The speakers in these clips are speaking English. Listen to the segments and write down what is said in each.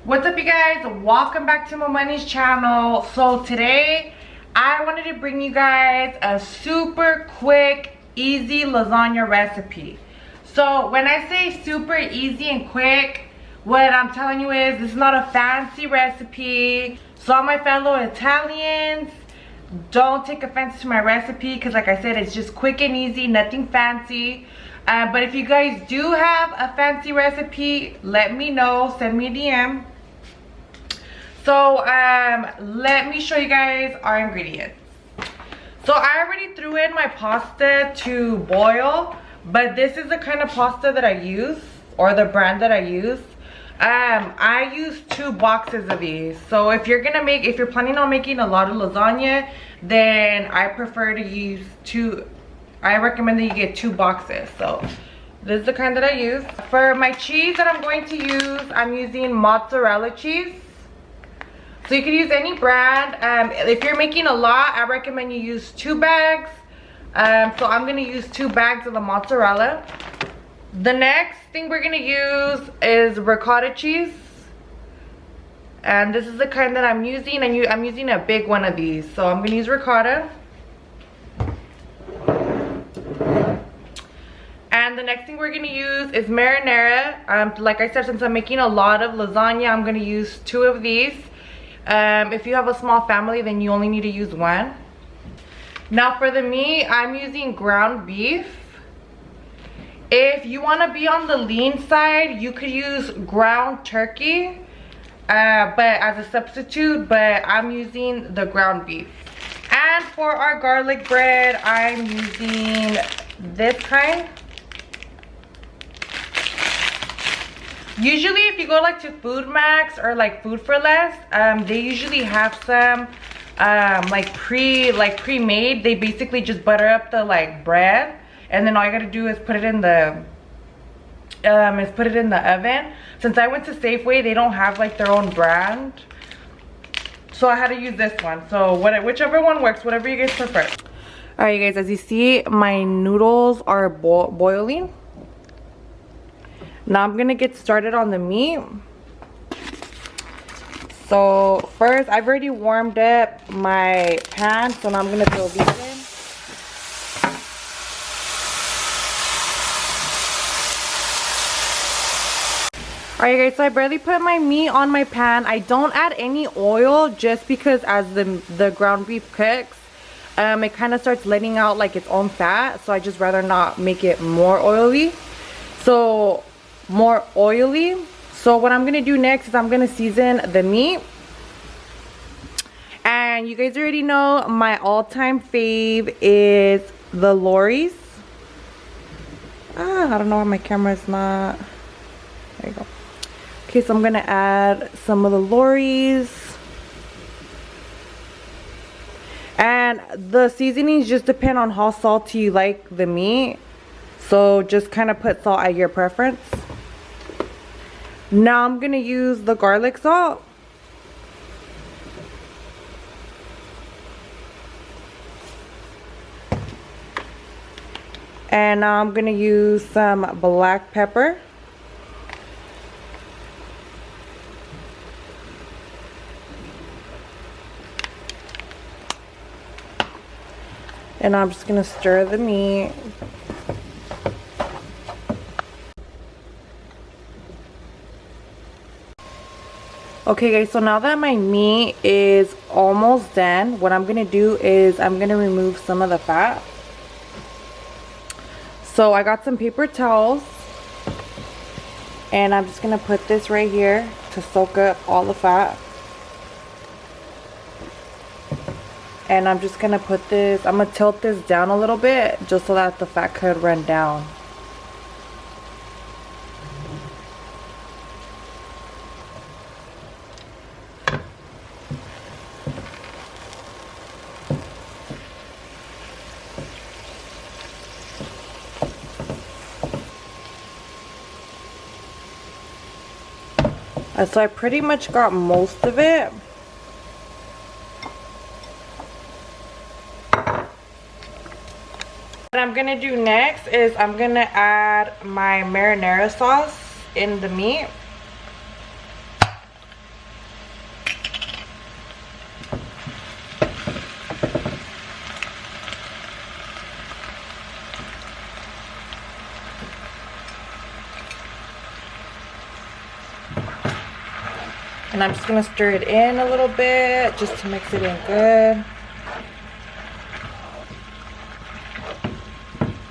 What's up, you guys? Welcome back to my money's channel. So today I wanted to bring you guys a super quick, easy lasagna recipe. So when I say super easy and quick, what I'm telling you is this is not a fancy recipe. So all my fellow Italians, don't take offense to my recipe because like I said, it's just quick and easy, nothing fancy. But if you guys do have a fancy recipe, let me know, send me a DM. So let me show you guys our ingredients. So I already threw in my pasta to boil, but this is the kind of pasta that I use, or the brand that I use. I use 2 boxes of these. So if you're planning on making a lot of lasagna, then I prefer to use 2. I recommend that you get 2 boxes. So this is the kind that I use. For my cheese that I'm going to use, I'm using mozzarella cheese. So you can use any brand. If you're making a lot, I recommend you use 2 bags. So I'm gonna use 2 bags of the mozzarella. The next thing we're gonna use is ricotta cheese. And this is the kind that I'm using. I'm using a big one of these. So I'm gonna use ricotta. And the next thing we're gonna use is marinara. Like I said, since I'm making a lot of lasagna, I'm gonna use 2 of these. If you have a small family, then you only need to use 1. Now for the meat, I'm using ground beef. If you want to be on the lean side, you could use ground turkey, but as a substitute, but I'm using the ground beef. And for our garlic bread, I'm using this kind. Usually if you go like to Food Max or like Food for Less, they usually have some like pre-made. They basically just butter up the like bread, and then all you gotta do is put it in the oven. Since I went to Safeway, they don't have like their own brand, so I had to use this one. So whichever one works, whatever you guys prefer. All right, you guys, as you see, my noodles are boiling. Now I'm gonna get started on the meat. So first, I've already warmed up my pan, so now I'm gonna throw these in. Alright guys, so I barely put my meat on my pan. I don't add any oil just because as the ground beef cooks, it kind of starts letting out like its own fat. So I just rather not make it more oily. So what I'm gonna do next is I'm gonna season the meat. And you guys already know my all-time fave is the Lorries. I don't know why my camera is not. There you go. Okay, so I'm gonna add some of the Lorries. And the seasonings just depend on how salty you like the meat. So just kind of put salt at your preference. Now I'm gonna use the garlic salt. And now I'm gonna use some black pepper. And I'm just gonna stir the meat. Okay guys, so now that my meat is almost done, what I'm gonna do is I'm gonna remove some of the fat. So I got some paper towels, and I'm just gonna put this right here to soak up all the fat. And I'm just gonna put this, I'm gonna tilt this down a little bit just so that the fat could run down. So I pretty much got most of it. What I'm gonna do next is I'm gonna add my marinara sauce in the meat. And I'm just gonna stir it in a little bit just to mix it in good.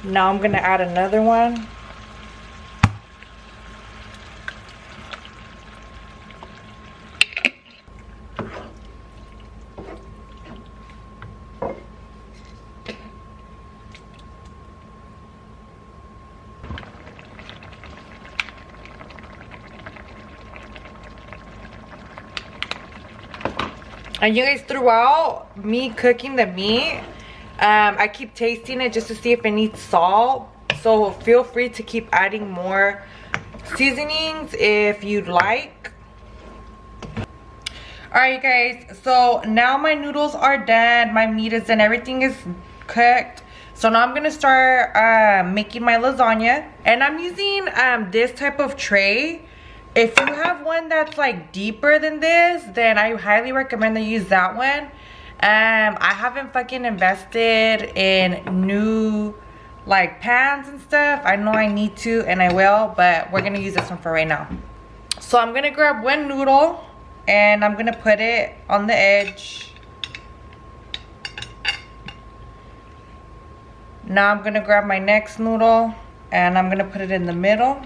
Now I'm gonna add another one. And you guys, throughout me cooking the meat, I keep tasting it just to see if it needs salt. So feel free to keep adding more seasonings if you'd like. Alright guys, so now my noodles are done, my meat is done, everything is cooked. So now I'm gonna start making my lasagna. And I'm using this type of tray. If you have one that's like deeper than this, then I highly recommend that you use that one. I haven't fucking invested in new like pans and stuff. I know I need to and I will, but we're gonna use this one for right now. So I'm gonna grab one noodle and I'm gonna put it on the edge. Now I'm gonna grab my next noodle and I'm gonna put it in the middle.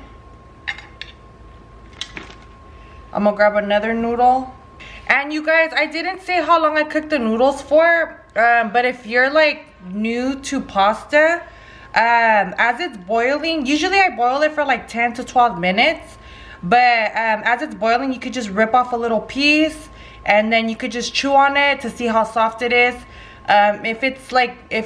I'm gonna grab another noodle. And you guys, I didn't say how long I cooked the noodles for, but if you're like new to pasta, as it's boiling, usually I boil it for like 10 to 12 minutes, but as it's boiling, you could just rip off a little piece and then you could just chew on it to see how soft it is. If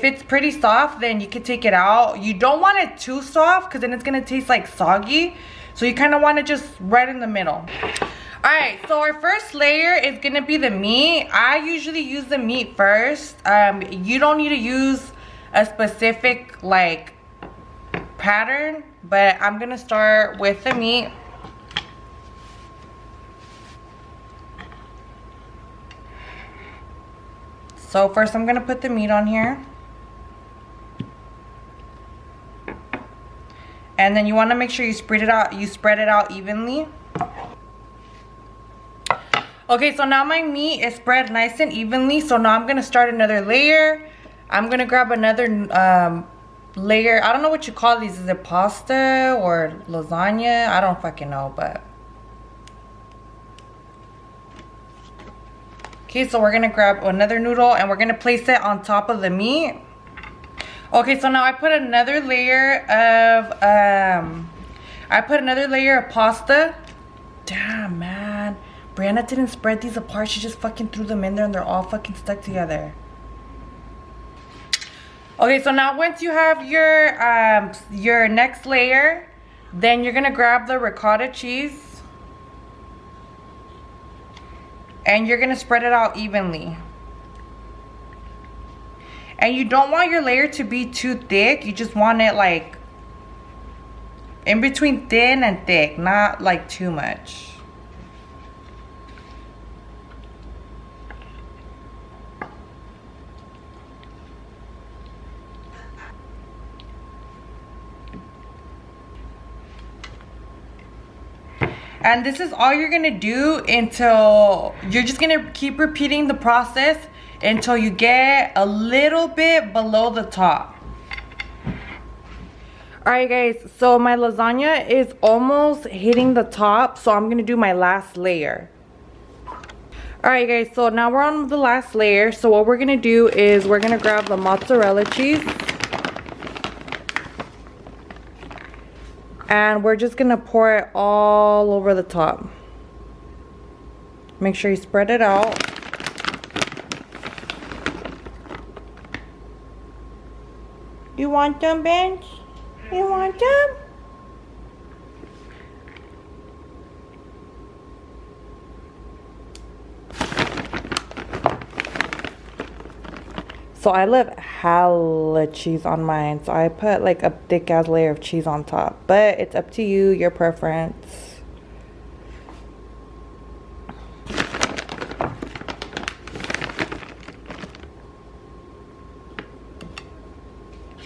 it's pretty soft, then you could take it out. You don't want it too soft because then it's gonna taste like soggy. So you kind of want to just right in the middle. Alright, so our first layer is going to be the meat. I usually use the meat first. You don't need to use a specific like pattern, but I'm going to start with the meat. So first I'm going to put the meat on here. And then you want to make sure you spread it out evenly. Okay, so now my meat is spread nice and evenly. So now I'm going to start another layer. I'm going to grab another layer. I don't know what you call these. Is it pasta or lasagna? I don't fucking know, but. Okay, so we're going to grab another noodle and we're going to place it on top of the meat. Okay, so now I put another layer of pasta. Damn, man. Brianna didn't spread these apart. She just fucking threw them in there and they're all fucking stuck together. Okay, so now once you have your next layer, then you're gonna grab the ricotta cheese and you're gonna spread it out evenly. And you don't want your layer to be too thick. You just want it like in between thin and thick, not like too much. And this is all you're gonna do until you're just gonna keep repeating the process until you get a little bit below the top. Alright guys, so my lasagna is almost hitting the top, so I'm gonna do my last layer. Alright guys, so now we're on the last layer. So what we're gonna do is we're gonna grab the mozzarella cheese and we're just gonna pour it all over the top. Make sure you spread it out. You want them, Bench? You want them? So I love hella cheese on mine. So I put like a thick ass layer of cheese on top. But it's up to you, your preference.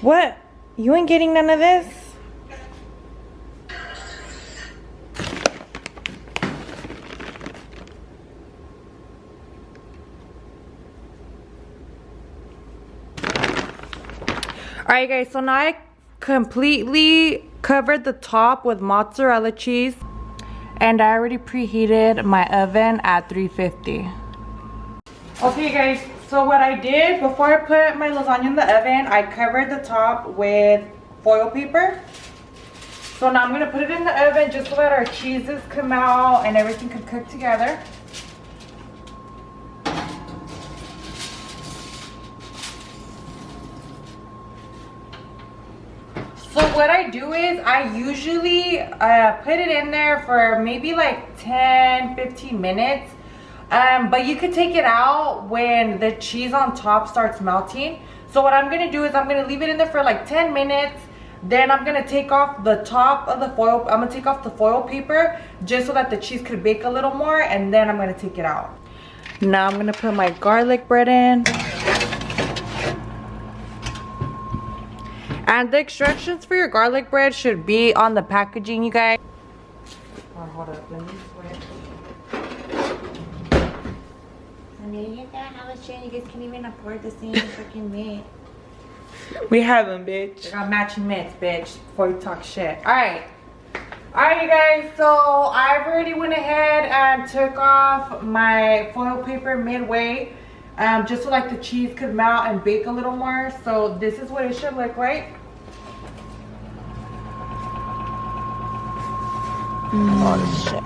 What? You ain't getting none of this? Alright guys, so now I completely covered the top with mozzarella cheese. And I already preheated my oven at 350. Okay guys, so what I did before I put my lasagna in the oven, I covered the top with foil paper. So now I'm going to put it in the oven just so that our cheeses come out and everything can cook together. So what I do is I usually put it in there for maybe like 10-15 minutes. But you could take it out when the cheese on top starts melting. So what I'm going to do is I'm going to leave it in there for like 10 minutes. Then I'm going to take off the top of the foil. I'm going to take off the foil paper just so that the cheese could bake a little more. And then I'm going to take it out. Now I'm going to put my garlic bread in. And the instructions for your garlic bread should be on the packaging, you guys. Oh, hold up. Let me switch. I was showing you guys can't even afford the same freaking mitt. We have them, bitch. I got matching mitts, bitch, before you talk shit. Alright. Alright, you guys. So, I've already went ahead and took off my foil paper midway. Just so like the cheese could melt and bake a little more. So, this is what it should look like. Oh, shit.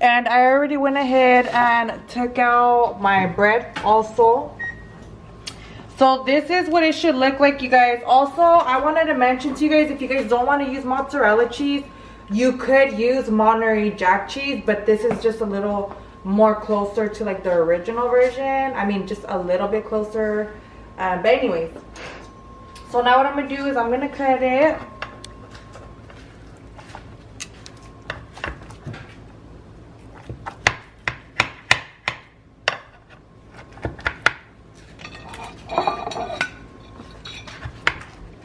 And I already went ahead and took out my bread also. So this is what it should look like, you guys. Also, I wanted to mention to you guys, if you guys don't want to use mozzarella cheese, you could use Monterey Jack cheese, but this is just a little more closer to like the original version. I mean, just a little bit closer. But anyways, so now what I'm going to do is I'm going to cut it.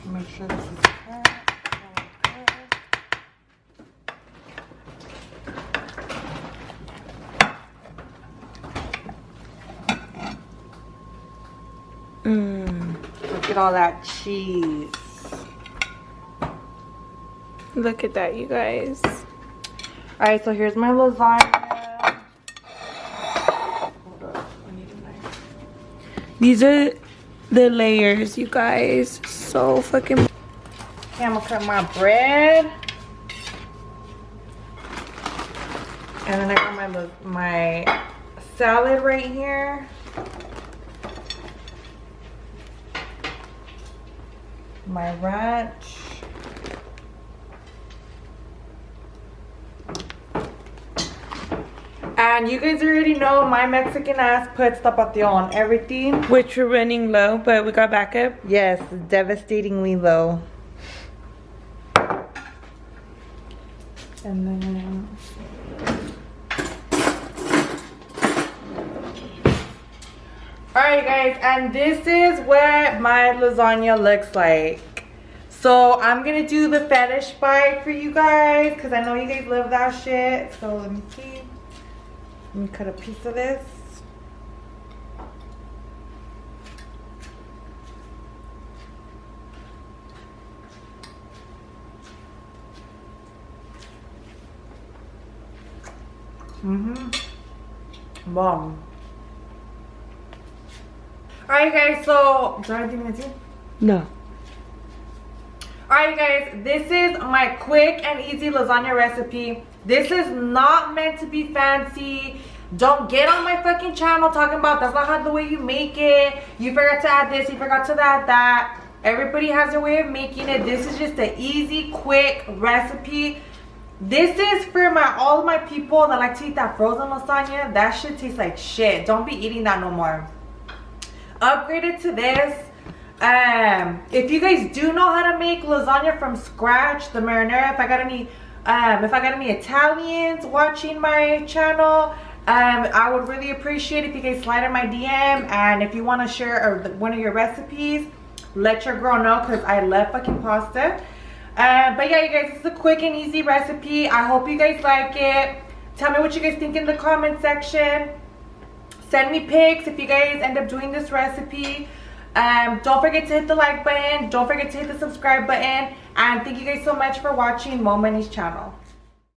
Make sure this is cut. Look at all that cheese. Look at that, you guys. Alright, so here's my lasagna. Hold up, I need a knife. These are the layers, you guys. So fucking. Okay, I'm gonna cut my bread. And then I got my salad right here. My ranch. And you guys already know my Mexican ass puts tapatio on everything. Which we're running low, but we got backup. Yes, devastatingly low. And then... Alright guys, and this is what my lasagna looks like. So I'm gonna do the fetish bite for you guys because I know you guys love that shit. So let me see. Let me cut a piece of this. Bomb. Alright guys, so do you want anything to do? No. Alright guys, this is my quick and easy lasagna recipe. This is not meant to be fancy. Don't get on my fucking channel talking about that's not how the way you make it. You forgot to add this, you forgot to add that. Everybody has their way of making it. This is just an easy, quick recipe. This is for all of my people that like to eat that frozen lasagna. That shit tastes like shit. Don't be eating that no more. Upgrade it to this. If you guys do know how to make lasagna from scratch, the marinara, if I got any Italians watching my channel, I would really appreciate if you guys slide in my DM, and if you want to share one of your recipes, let your girl know because I love fucking pasta. But yeah, you guys, this is a quick and easy recipe. I hope you guys like it. Tell me what you guys think in the comment section. Send me pics if you guys end up doing this recipe. Don't forget to hit the like button. Don't forget to hit the subscribe button. And thank you guys so much for watching Mo Money's channel.